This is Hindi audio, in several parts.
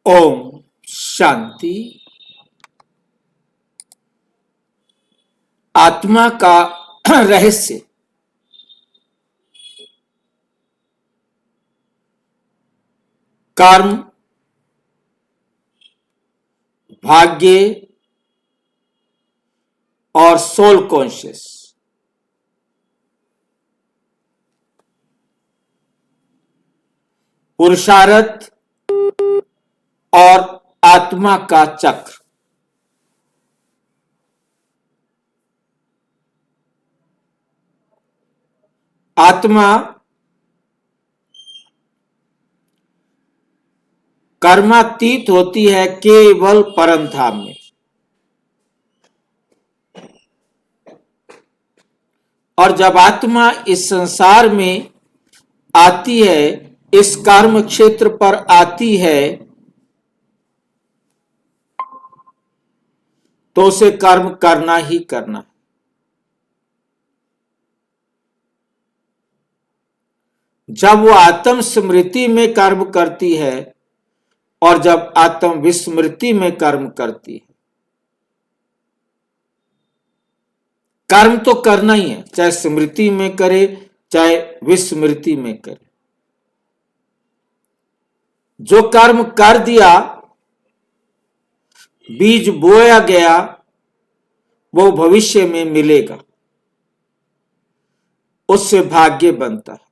ओम शांति। आत्मा का रहस्य। कर्म, भाग्य और सोल कॉन्शियस। पुरुषार्थ और आत्मा का चक्र। आत्मा कर्मातीत होती है केवल परम धाम में, और जब आत्मा इस संसार में आती है, इस कर्म क्षेत्र पर आती है, तो उसे कर्म करना ही करना है। जब वो आत्म स्मृति में कर्म करती है और जब आत्म विस्मृति में कर्म करती है, कर्म तो करना ही है, चाहे स्मृति में करे चाहे विस्मृति में करे। जो कर्म कर दिया, बीज बोया गया, वो भविष्य में मिलेगा, उससे भाग्य बनता है।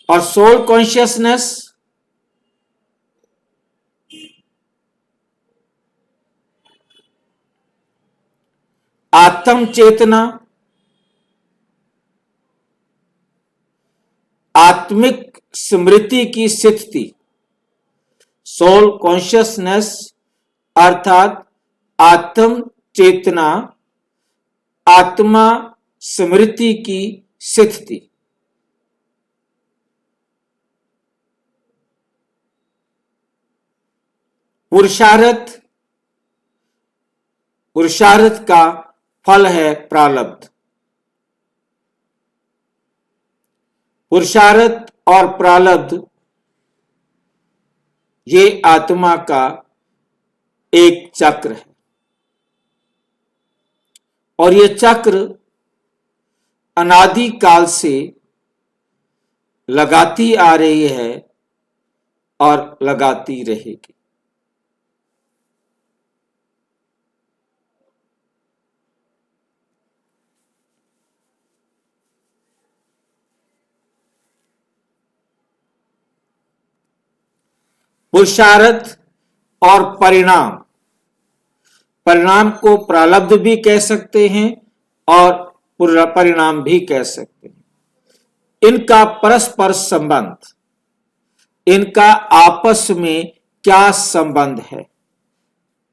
और सोल कॉन्शियसनेस आत्म चेतना, आत्मिक स्मृति की स्थिति। सोल कॉन्शियसनेस अर्थात आत्म चेतना, आत्मा स्मृति की स्थिति। पुरुषार्थ, पुरुषार्थ का फल है प्रारब्ध। पुरुषार्थ और प्रारब्ध ये आत्मा का एक चक्र है, और ये चक्र अनादि काल से लगाती आ रही है और लगाती रहेगी। पुरुषार्थ और परिणाम, परिणाम को प्रारब्ध भी कह सकते हैं और परिणाम भी कह सकते हैं। इनका परस्पर संबंध, इनका आपस में क्या संबंध है?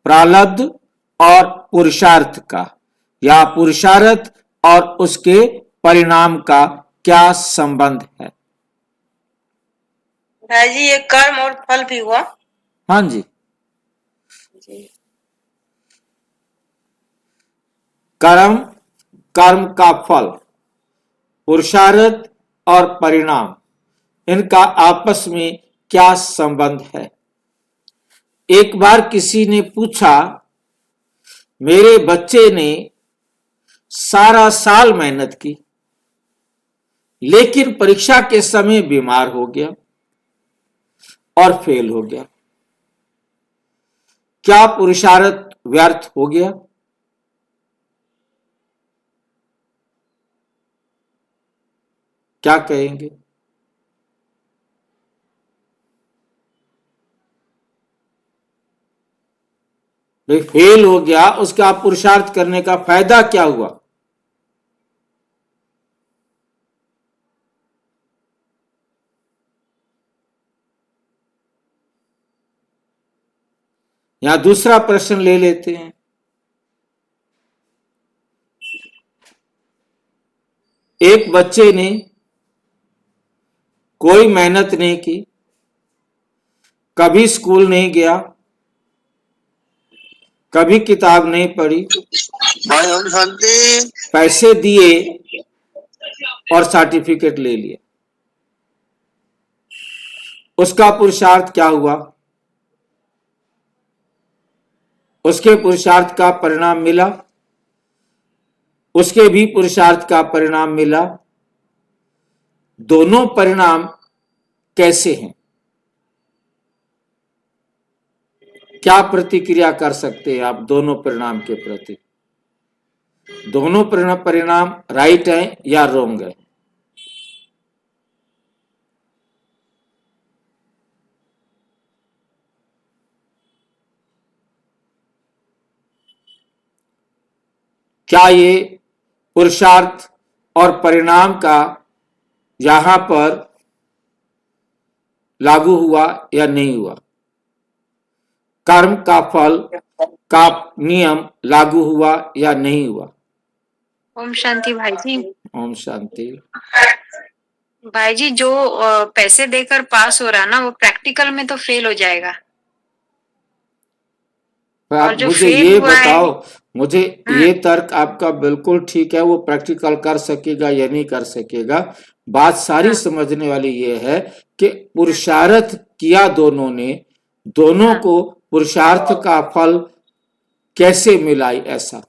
प्रारब्ध और पुरुषार्थ का, या पुरुषार्थ और उसके परिणाम का क्या संबंध है? जी, ये कर्म और फल भी हुआ। हाँ जी, कर्म, कर्म का फल, पुरुषार्थ और परिणाम, इनका आपस में क्या संबंध है? एक बार किसी ने पूछा, मेरे बच्चे ने सारा साल मेहनत की लेकिन परीक्षा के समय बीमार हो गया और फेल हो गया, क्या पुरुषार्थ व्यर्थ हो गया? क्या कहेंगे? भाई फेल हो गया, उसका पुरुषार्थ करने का फायदा क्या हुआ? यहां दूसरा प्रश्न ले लेते हैं। एक बच्चे ने कोई मेहनत नहीं की, कभी स्कूल नहीं गया, कभी किताब नहीं पढ़ी, पैसे दिए और सर्टिफिकेट ले लिया। उसका पुरुषार्थ क्या हुआ, उसके पुरुषार्थ का परिणाम मिला, उसके भी पुरुषार्थ का परिणाम मिला। दोनों परिणाम कैसे हैं, क्या प्रतिक्रिया कर सकते हैं आप दोनों परिणाम के प्रति? दोनों परिणाम राइट है या रॉन्ग है? क्या ये पुरुषार्थ और परिणाम का यहां पर लागू हुआ या नहीं हुआ? कर्म का फल का नियम लागू हुआ या नहीं हुआ? ओम शांति भाई जी। ओम शांति। भाई जी, जो पैसे देकर पास हो रहा है ना, वो प्रैक्टिकल में तो फेल हो जाएगा। और आप जो मुझे फेल ये हुआ है, बताओ, मुझे ये तर्क आपका बिल्कुल ठीक है, वो प्रैक्टिकल कर सकेगा या नहीं कर सकेगा। बात सारी समझने वाली ये है कि पुरुषार्थ किया दोनों ने, दोनों को पुरुषार्थ का फल कैसे मिला? ऐसा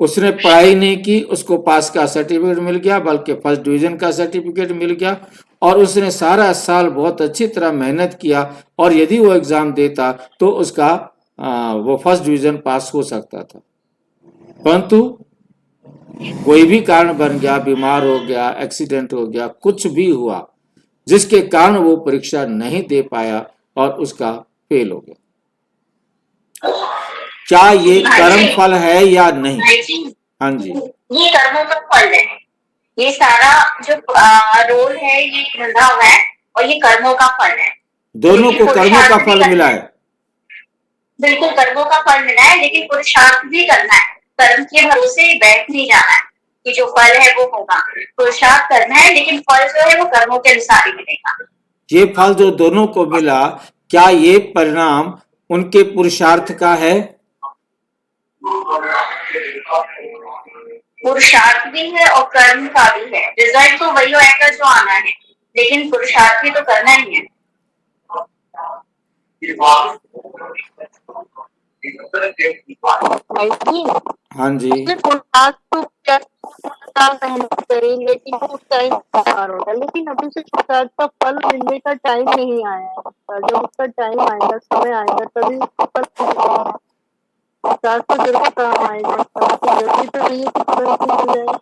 उसने पढ़ाई नहीं की, उसको पास का सर्टिफिकेट मिल गया, बल्कि फर्स्ट डिवीजन का सर्टिफिकेट मिल गया, और उसने सारा साल बहुत अच्छी तरह मेहनत किया, और यदि वो एग्जाम देता तो उसका वो फर्स्ट डिवीजन पास हो सकता था। परंतु कोई भी कारण बन गया, बीमार हो गया, एक्सीडेंट हो गया, कुछ भी हुआ जिसके कारण वो परीक्षा नहीं दे पाया और उसका फेल हो गया। क्या ये कर्म फल है या नहीं? हाँ जी, ये कर्मों का फल है। ये सारा जो रोल है ये बंधा हुआ है और ये कर्मों का फल है। दोनों को कर्मों का फल मिला है। बिल्कुल कर्मों का फल मिला है, लेकिन पुरुषार्थ भी करना है। कर्म के भरोसे बैठ नहीं जाना है कि जो फल है वो होगा। पुरुषार्थ करना है, लेकिन फल जो है वो कर्मों के अनुसार ही मिलेगा। ये फल जो दोनों को मिला, क्या ये परिणाम उनके पुरुषार्थ का है? पुरुषार्थ भी है और कर्म का भी है। रिजल्ट तो वही होगा जो आना है, लेकिन पुरुषार्थ भी तो करना ही है। हाँ जी, लेकिन उस टाइम बेकार होगा, लेकिन अभी से पुरुषार्थ का फल मिलने का टाइम नहीं आया है। जब उसका टाइम आएगा, समय आएगा, तभी फल मिलेगा। पुरुषार्थ तो जरूर काम आएगा, जरूरी तो नहीं है कि तुरंत ही मिल जाए।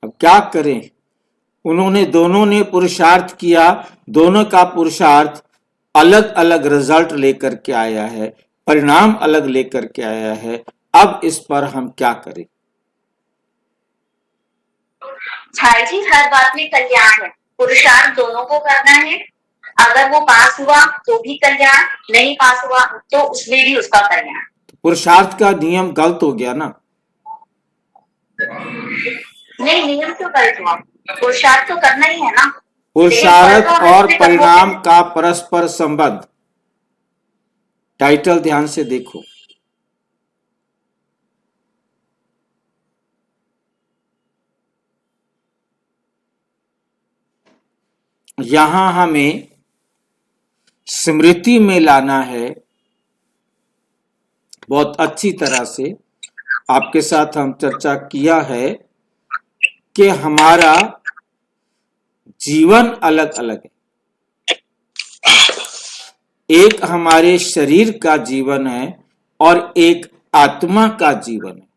अब क्या करें? उन्होंने दोनों ने पुरुषार्थ किया, दोनों का पुरुषार्थ अलग अलग रिजल्ट लेकर के आया है, परिणाम अलग लेकर के आया है। अब इस पर हम क्या करें? भाई जी, हर बात में कल्याण है। पुरुषार्थ दोनों को करना है। अगर वो पास हुआ तो भी कल्याण, नहीं पास हुआ तो उसमें भी उसका कल्याण। पुरुषार्थ का नियम गलत हो गया ना? नहीं, नियम क्यों गलत हुआ? पुरुषार्थ तो करना ही है ना। पुरुषार्थ और परिणाम का परस्पर संबंध, टाइटल ध्यान से देखो। यहां हमें स्मृति में लाना है, बहुत अच्छी तरह से आपके साथ हम चर्चा किया है कि हमारा जीवन अलग अलग है। एक हमारे शरीर का जीवन है और एक आत्मा का जीवन है।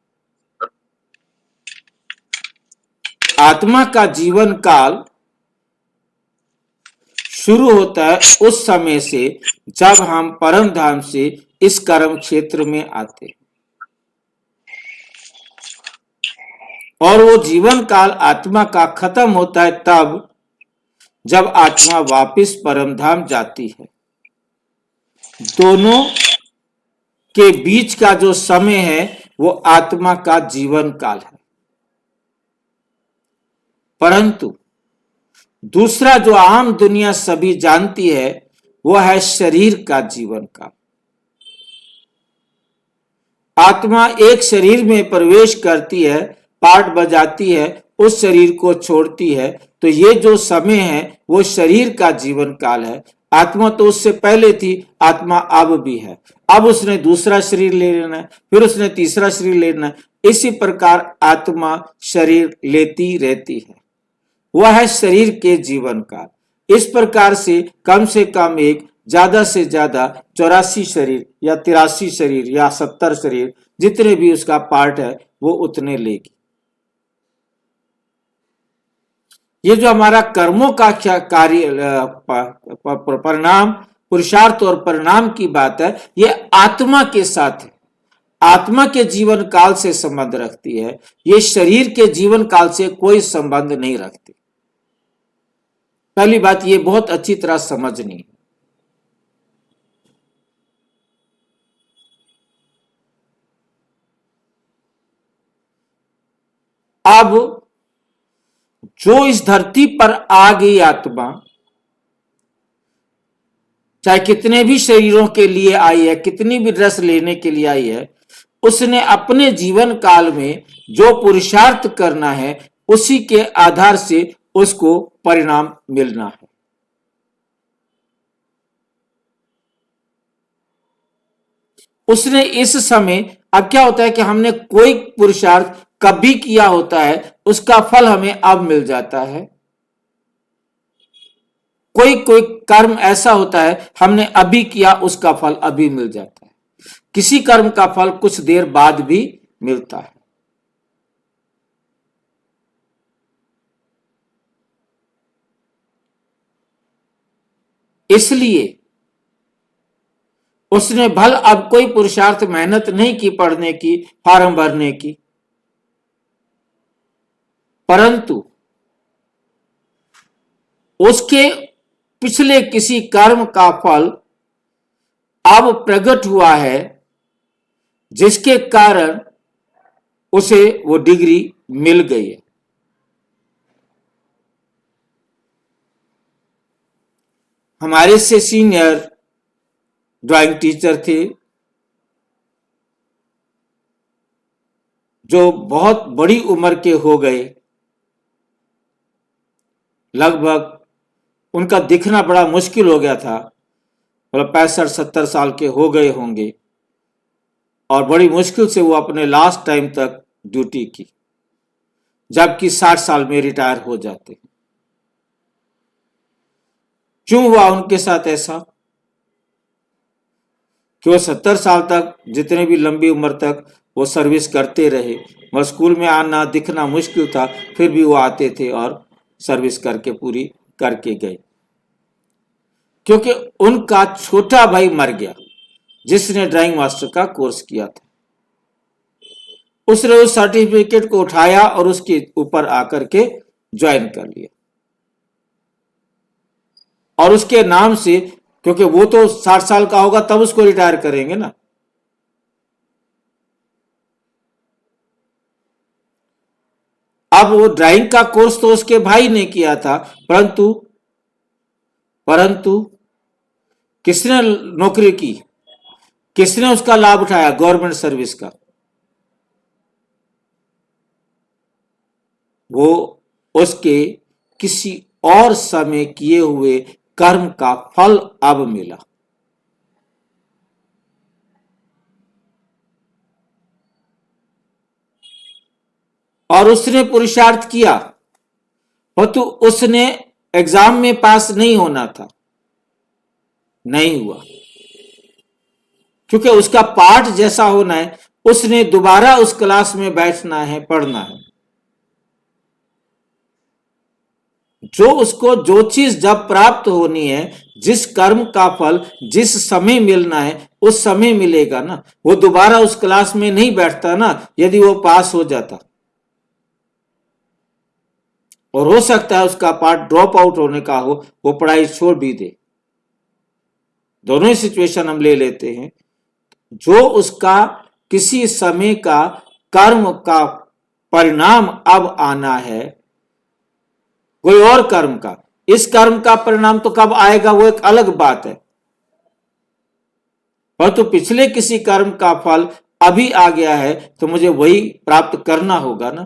आत्मा का जीवन काल शुरू होता है उस समय से जब हम परम धाम से इस कर्म क्षेत्र में आते हैं, और वो जीवन काल आत्मा का खत्म होता है तब जब आत्मा वापस परम धाम जाती है। दोनों के बीच का जो समय है वो आत्मा का जीवन काल है। परंतु दूसरा जो आम दुनिया सभी जानती है वो है शरीर का जीवन काल। आत्मा एक शरीर में प्रवेश करती है, पार्ट बजाती है, उस शरीर को छोड़ती है, तो ये जो समय है वो शरीर का जीवन काल है। आत्मा तो उससे पहले थी, आत्मा अब भी है। अब उसने दूसरा शरीर ले लेना है, फिर उसने तीसरा शरीर लेना है। इसी प्रकार आत्मा शरीर लेती रहती है, वह है शरीर के जीवन काल। इस प्रकार से कम एक, ज्यादा से ज्यादा 84 शरीर या 83 शरीर या 70 शरीर, जितने भी उसका पार्ट है वो उतने लेगी। ये जो हमारा कर्मों का क्या कार्य, परिणाम, पुरुषार्थ और परिणाम की बात है, ये आत्मा के साथ है, आत्मा के जीवन काल से संबंध रखती है। ये शरीर के जीवन काल से कोई संबंध नहीं रखती। पहली बात ये बहुत अच्छी तरह समझनी है। अब जो इस धरती पर आ गई आत्मा, चाहे कितने भी शरीरों के लिए आई है, कितनी भी रस लेने के लिए आई है, उसने अपने जीवन काल में जो पुरुषार्थ करना है उसी के आधार से उसको परिणाम मिलना है। उसने इस समय, अब क्या होता है कि हमने कोई पुरुषार्थ कभी किया होता है, उसका फल हमें अब मिल जाता है। कोई कोई कर्म ऐसा होता है हमने अभी किया, उसका फल अभी मिल जाता है। किसी कर्म का फल कुछ देर बाद भी मिलता है। इसलिए उसने भल अब कोई पुरुषार्थ मेहनत नहीं की पढ़ने की, फॉर्म भरने की, परंतु उसके पिछले किसी कर्म का फल अब प्रकट हुआ है, जिसके कारण उसे वो डिग्री मिल गई है। हमारे से सीनियर ड्राइंग टीचर थे, जो बहुत बड़ी उम्र के हो गए, लगभग उनका दिखना बड़ा मुश्किल हो गया था, मतलब 65-70 साल के हो गए होंगे, और बड़ी मुश्किल से वो अपने लास्ट टाइम तक ड्यूटी की, जबकि 60 साल में रिटायर हो जाते। क्यों हुआ उनके साथ ऐसा? कि वो 70 साल तक, जितने भी लंबी उम्र तक वो सर्विस करते रहे। मगर स्कूल में आना दिखना मुश्किल था, फिर भी वो आते थे और सर्विस करके पूरी करके गए। क्योंकि उनका छोटा भाई मर गया, जिसने ड्राइंग मास्टर का कोर्स किया था। उसने उस सर्टिफिकेट को उठाया और उसके ऊपर आकर के ज्वाइन कर लिया, और उसके नाम से, क्योंकि वो तो 60 साल का होगा तब उसको रिटायर करेंगे ना। अब वो ड्राइंग का कोर्स तो उसके भाई ने किया था, परंतु किसने नौकरी की, किसने उसका लाभ उठाया? गवर्नमेंट सर्विस का। वो उसके किसी और समय किए हुए कर्म का फल अब मिला। और उसने पुरुषार्थ किया, परंतु उसने एग्जाम में पास नहीं होना था, नहीं हुआ, क्योंकि उसका पाठ जैसा होना है, उसने दोबारा उस क्लास में बैठना है, पढ़ना है। जो उसको जो चीज जब प्राप्त होनी है, जिस कर्म का फल जिस समय मिलना है, उस समय मिलेगा ना। वो दोबारा उस क्लास में नहीं बैठता ना, यदि वो पास हो जाता। और हो सकता है उसका पार्ट ड्रॉप आउट होने का हो, वो पढ़ाई छोड़ भी दे। दोनों ही सिचुएशन हम ले लेते हैं। जो उसका किसी समय का कर्म का परिणाम अब आना है, कोई और कर्म का, इस कर्म का परिणाम तो कब आएगा वो एक अलग बात है, परंतु पिछले किसी कर्म का फल अभी आ गया है तो मुझे वही प्राप्त करना होगा ना।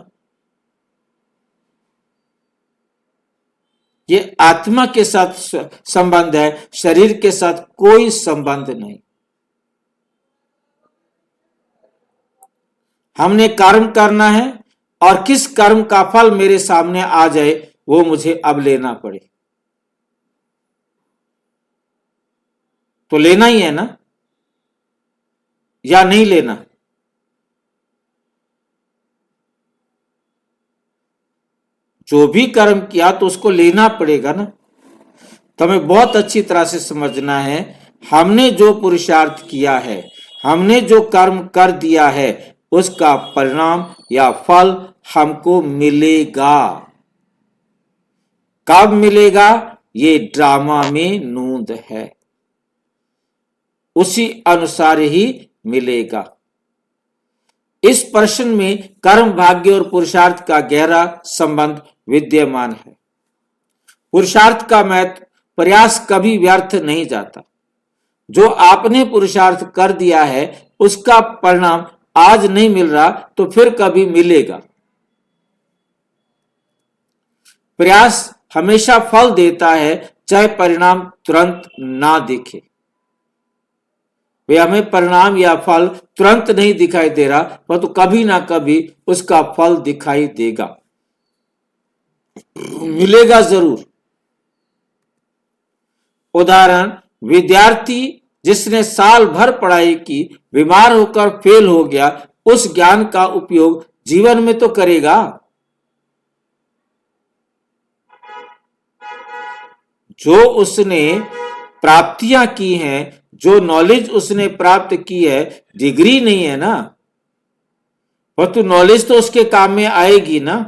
ये आत्मा के साथ संबंध है, शरीर के साथ कोई संबंध नहीं। हमने कर्म करना है और किस कर्म का फल मेरे सामने आ जाए वो मुझे अब लेना पड़े, तो लेना ही है ना, या नहीं लेना। जो भी कर्म किया तो उसको लेना पड़ेगा ना। तो हमें बहुत अच्छी तरह से समझना है, हमने जो पुरुषार्थ किया है, हमने जो कर्म कर दिया है, उसका परिणाम या फल हमको मिलेगा। कब मिलेगा? ये ड्रामा में नूंद है, उसी अनुसार ही मिलेगा। इस प्रश्न में कर्म, भाग्य और पुरुषार्थ का गहरा संबंध विद्यमान है। पुरुषार्थ का महत्व, प्रयास कभी व्यर्थ नहीं जाता। जो आपने पुरुषार्थ कर दिया है उसका परिणाम आज नहीं मिल रहा तो फिर कभी मिलेगा। प्रयास हमेशा फल देता है, चाहे परिणाम तुरंत ना दिखे। वे हमें परिणाम या फल तुरंत नहीं दिखाई दे रहा, परंतु कभी ना कभी उसका फल दिखाई देगा, मिलेगा जरूर। उदाहरण, विद्यार्थी जिसने साल भर पढ़ाई की, बीमार होकर फेल हो गया, उस ज्ञान का उपयोग जीवन में तो करेगा। जो उसने प्राप्तियां की हैं, जो नॉलेज उसने प्राप्त की है, डिग्री नहीं है ना, परंतु नॉलेज तो उसके काम में आएगी ना।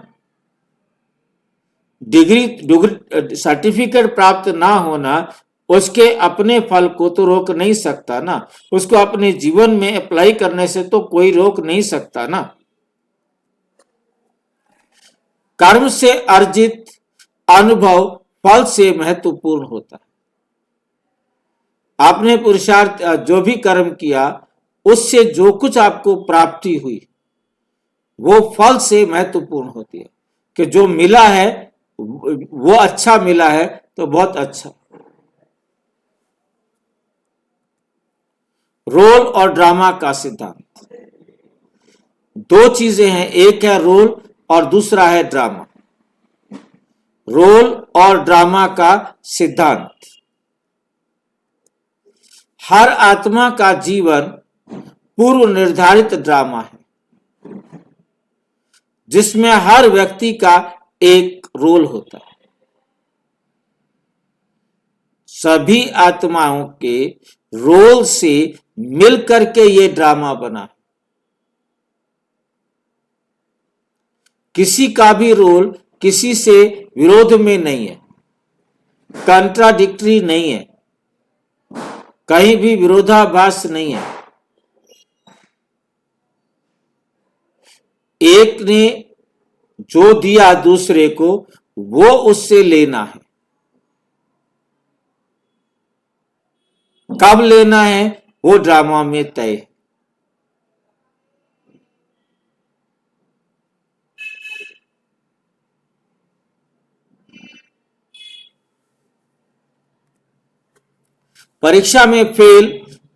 डिग्री सर्टिफिकेट प्राप्त ना होना उसके अपने फल को तो रोक नहीं सकता ना, उसको अपने जीवन में अप्लाई करने से तो कोई रोक नहीं सकता ना। कर्म से अर्जित अनुभव फल से महत्वपूर्ण होता है। आपने पुरुषार्थ जो भी कर्म किया, उससे जो कुछ आपको प्राप्ति हुई वो फल से महत्वपूर्ण होती है, कि जो मिला है वो अच्छा मिला है तो बहुत अच्छा। रोल और ड्रामा का सिद्धांत, दो चीजें हैं, एक है रोल और दूसरा है ड्रामा। रोल और ड्रामा का सिद्धांत, हर आत्मा का जीवन पूर्व निर्धारित ड्रामा है, जिसमें हर व्यक्ति का एक रोल होता है। सभी आत्माओं के रोल से मिलकर के ये ड्रामा बना। किसी का भी रोल किसी से विरोध में नहीं है, कंट्राडिक्टरी नहीं है, कहीं भी विरोधाभास नहीं है। एक ने जो दिया दूसरे को वो उससे लेना है। कब लेना है वो ड्रामा में तय है। परीक्षा में फेल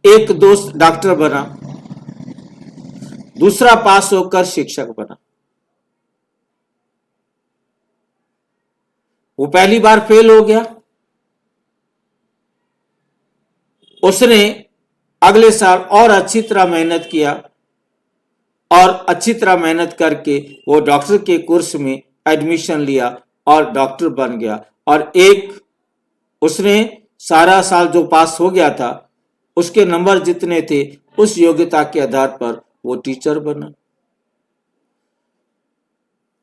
एक दोस्त डॉक्टर बना, दूसरा पास होकर शिक्षक बना। वो पहली बार फेल हो गया, उसने अगले साल और अच्छी तरह मेहनत किया और अच्छी तरह मेहनत करके वो डॉक्टर के कोर्स में एडमिशन लिया और डॉक्टर बन गया। और एक उसने सारा साल जो पास हो गया था उसके नंबर जितने थे उस योग्यता के आधार पर वो टीचर बना।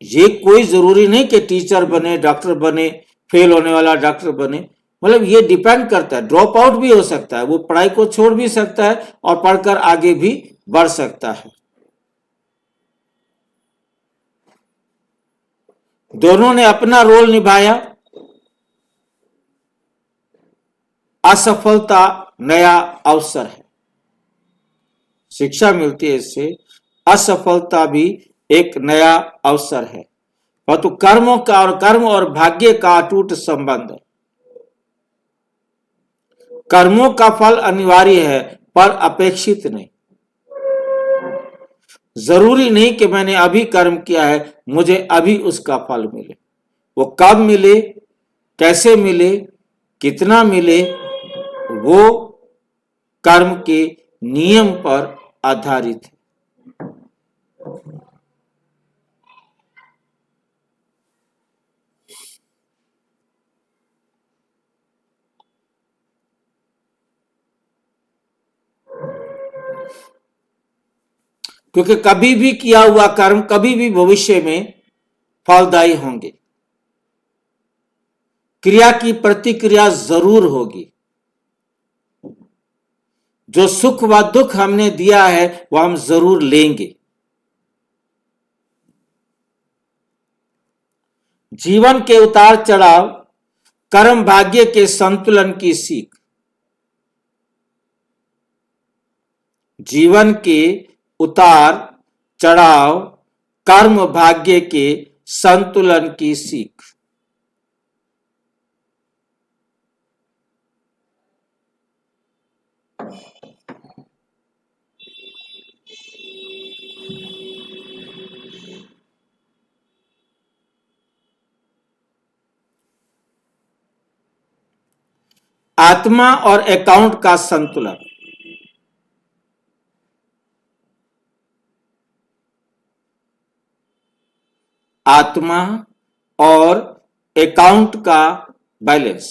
ये कोई जरूरी नहीं कि टीचर बने, डॉक्टर बने, फेल होने वाला डॉक्टर बने, मतलब ये डिपेंड करता है। ड्रॉप आउट भी हो सकता है, वो पढ़ाई को छोड़ भी सकता है और पढ़कर आगे भी बढ़ सकता है। दोनों ने अपना रोल निभाया। असफलता नया अवसर है, शिक्षा मिलती है इससे। असफलता भी एक नया अवसर है, परंतु कर्म और भाग्य का अटूट संबंध है। कर्मों का फल अनिवार्य है पर अपेक्षित नहीं। जरूरी नहीं कि मैंने अभी कर्म किया है मुझे अभी उसका फल मिले। वो कब मिले, कैसे मिले, कितना मिले, वो कर्म के नियम पर आधारित है। क्योंकि कभी भी किया हुआ कर्म कभी भी भविष्य में फलदायी होंगे। क्रिया की प्रतिक्रिया जरूर होगी। जो सुख व दुख हमने दिया है वह हम जरूर लेंगे। जीवन के उतार चढ़ाव कर्म भाग्य के संतुलन की सीख। जीवन के उतार चढ़ाव कर्म भाग्य के संतुलन की सीख। आत्मा और अकाउंट का संतुलन। आत्मा और अकाउंट का बैलेंस।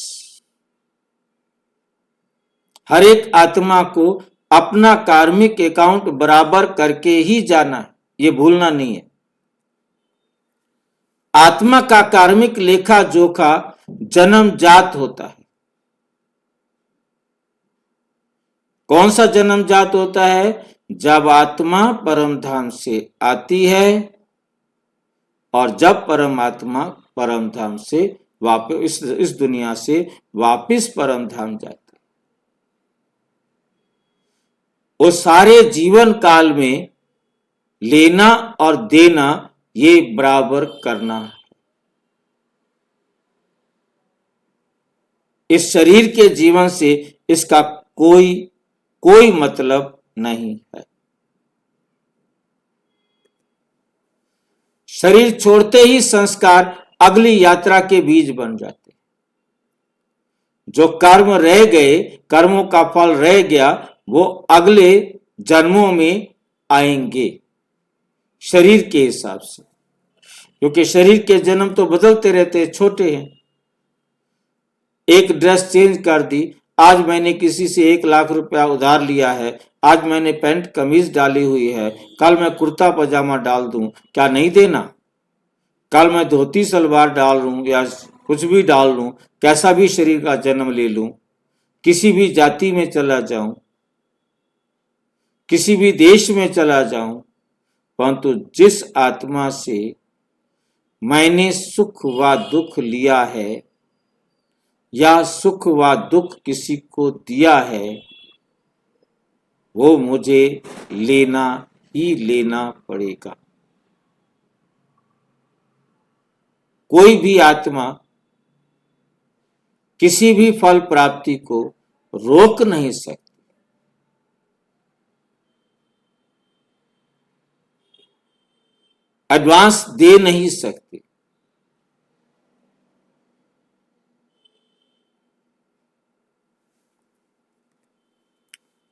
हर एक आत्मा को अपना कार्मिक अकाउंट बराबर करके ही जाना है, ये भूलना नहीं है। आत्मा का कार्मिक लेखा जोखा जन्मजात होता है। कौन सा जन्मजात होता है? जब आत्मा परम धाम से आती है और जब परमात्मा परम धाम से वापस इस दुनिया से वापस परम धाम जाती है। वो सारे जीवन काल में लेना और देना ये बराबर करना है। इस शरीर के जीवन से इसका कोई मतलब नहीं है। शरीर छोड़ते ही संस्कार अगली यात्रा के बीज बन जाते। जो कर्म रह गए, कर्मों का फल रह गया, वो अगले जन्मों में आएंगे शरीर के हिसाब से, क्योंकि शरीर के जन्म तो बदलते रहते, छोटे हैं। एक ड्रेस चेंज कर दी, आज मैंने किसी से 1 लाख रुपया उधार लिया है, आज मैंने पैंट कमीज डाली हुई है, कल मैं कुर्ता पजामा डाल दूं, क्या नहीं देना? कल मैं धोती सलवार डाल लूं या कुछ भी डाल लूं, कैसा भी शरीर का जन्म ले लूं, किसी भी जाति में चला जाऊं, किसी भी देश में चला जाऊं, परंतु जिस आत्मा से मैंने सुख व दुख लिया है या सुख व दुख किसी को दिया है, वो मुझे लेना ही लेना पड़ेगा। कोई भी आत्मा किसी भी फल प्राप्ति को रोक नहीं सकती। एडवांस दे नहीं सकती।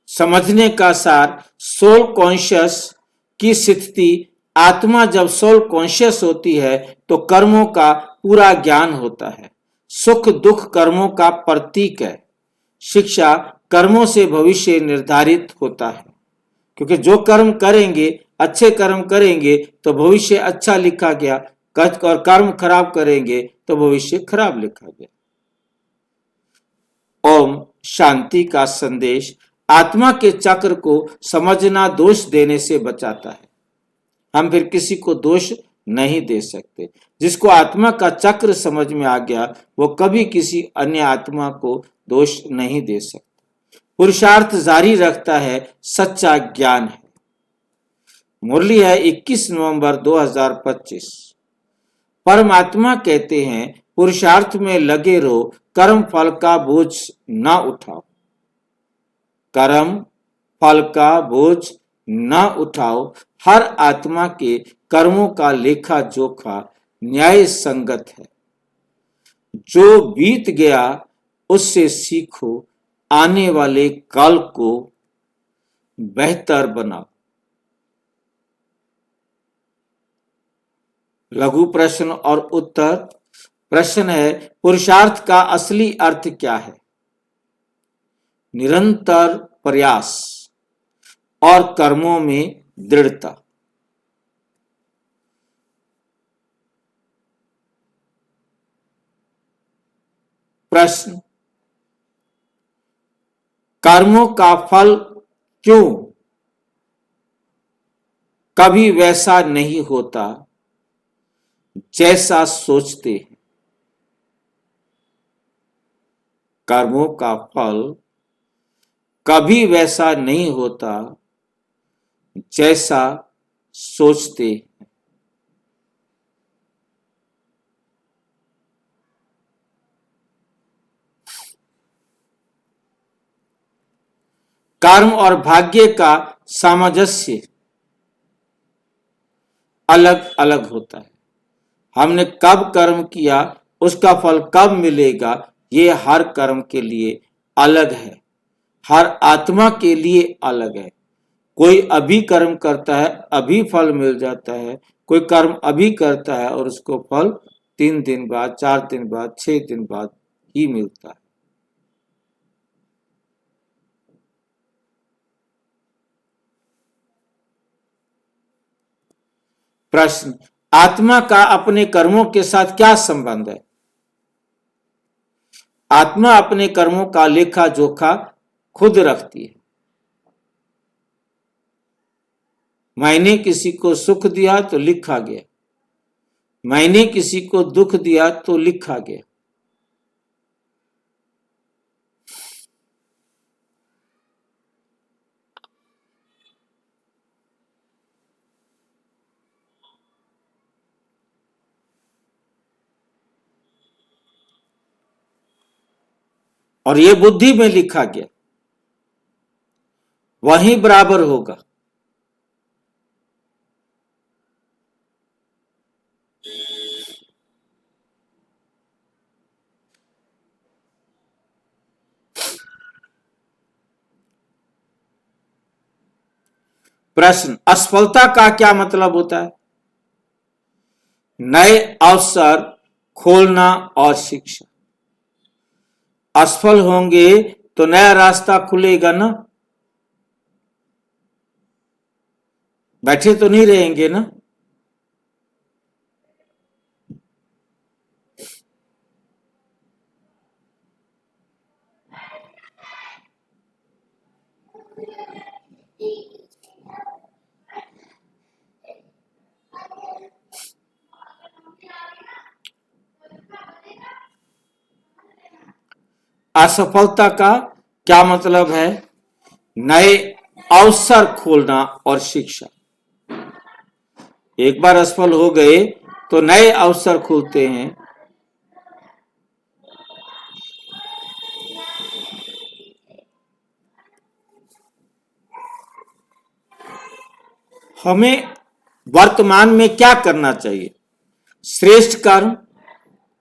समझने का सार, सोल कॉन्शियस की स्थिति। आत्मा जब सोल कॉन्शियस होती है तो कर्मों का पूरा ज्ञान होता है। सुख दुख कर्मों का प्रतीक है। शिक्षा, कर्मों से भविष्य निर्धारित होता है, क्योंकि जो कर्म करेंगे, अच्छे कर्म करेंगे तो भविष्य अच्छा लिखा गया, और कर्म खराब करेंगे तो भविष्य खराब लिखा गया। ओम शांति का संदेश। आत्मा के चक्र को समझना दोष देने से बचाता है। हम फिर किसी को दोष नहीं दे सकते। जिसको आत्मा का चक्र समझ में आ गया वो कभी किसी अन्य आत्मा को दोष नहीं दे सकता। पुरुषार्थ जारी रखता है, सच्चा ज्ञान है। मुरली है 21 नवंबर 2025। परमात्मा कहते हैं पुरुषार्थ में लगे रहो, कर्म फल का बोझ ना उठाओ। कर्म फल का बोझ ना उठाओ। हर आत्मा के कर्मों का लेखा जोखा न्याय संगत है। जो बीत गया उससे सीखो, आने वाले कल को बेहतर बनाओ। लघु प्रश्न और उत्तर। प्रश्न है, पुरुषार्थ का असली अर्थ क्या है? निरंतर प्रयास और कर्मों में दृढ़ता। प्रश्न, कर्मों का फल क्यों कभी वैसा नहीं होता जैसा सोचते हैं? कर्मों का फल कभी वैसा नहीं होता जैसा सोचते हैं। कर्म और भाग्य का सामंजस्य अलग अलग होता है। हमने कब कर्म किया, उसका फल कब मिलेगा, ये हर कर्म के लिए अलग है, हर आत्मा के लिए अलग है। कोई अभी कर्म करता है, अभी फल मिल जाता है। कोई कर्म अभी करता है और उसको फल 3 दिन बाद, 4 दिन बाद, 6 दिन बाद ही मिलता है। प्रश्न, आत्मा का अपने कर्मों के साथ क्या संबंध है? आत्मा अपने कर्मों का लेखा जोखा खुद रखती है। मैंने किसी को सुख दिया तो लिखा गया, मैंने किसी को दुख दिया तो लिखा गया। और ये बुद्धि में लिखा गया, वही बराबर होगा। प्रश्न, असफलता का क्या मतलब होता है? नए अवसर खोलना और शिक्षा। असफल होंगे तो नया रास्ता खुलेगा ना, बैठे तो नहीं रहेंगे ना। असफलता का क्या मतलब है? नए अवसर खोलना और शिक्षा। एक बार असफल हो गए तो नए अवसर खुलते हैं। हमें वर्तमान में क्या करना चाहिए? श्रेष्ठ कर्म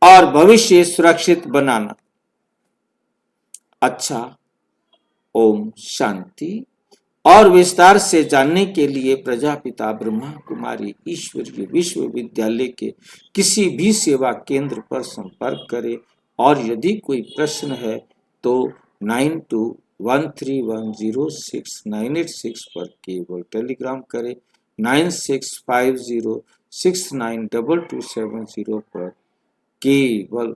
और भविष्य सुरक्षित बनाना। अच्छा, ओम शांति। और विस्तार से जानने के लिए प्रजापिता ब्रह्मा कुमारी ईश्वरीय विश्वविद्यालय के किसी भी सेवा केंद्र पर संपर्क करें। और यदि कोई प्रश्न है तो 9213106986 पर केवल टेलीग्राम करें। 9650692270 पर केवल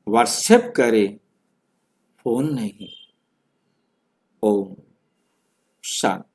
व्हाट्सएप करें, फोन नहीं। ओम शांति।